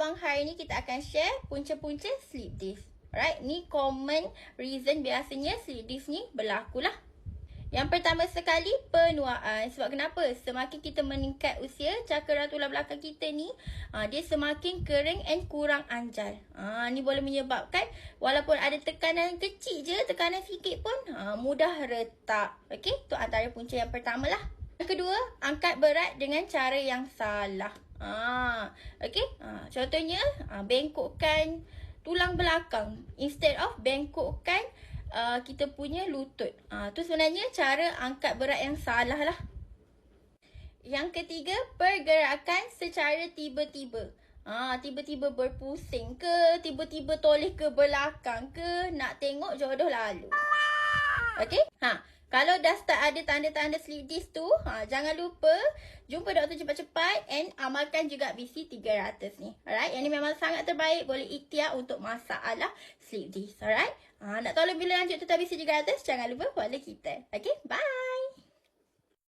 abang hari ni kita akan share punca-punca slip disc. Alright, ni common reason biasanya slip disc ni berlaku lah. Yang pertama sekali, penuaan. Sebab kenapa? Semakin kita meningkat usia, cakra tulang belakang kita ni, dia semakin kering and kurang anjal. Ni boleh menyebabkan, walaupun ada tekanan kecil je, tekanan sikit pun, mudah retak. Okey, tu antara punca yang pertama lah. Yang kedua, angkat berat dengan cara yang salah. Okey, contohnya, bengkokkan tulang belakang. Instead of bengkokkan kita punya lutut. Tu sebenarnya cara angkat berat yang salah lah. Yang ketiga, pergerakan secara tiba-tiba. Tiba-tiba berpusing ke, tiba-tiba toleh ke belakang ke, nak tengok jodoh lalu. Okey? Kalau dah start ada tanda-tanda slip disc tu, jangan lupa jumpa doktor cepat-cepat and amalkan juga BC 300 ni. Alright? Yang ni memang sangat terbaik, boleh ikhtiar untuk masalah slip disc. Alright? Nak tahu lebih lanjut tentang BC 300, jangan lupa follow kita. Okay? Bye!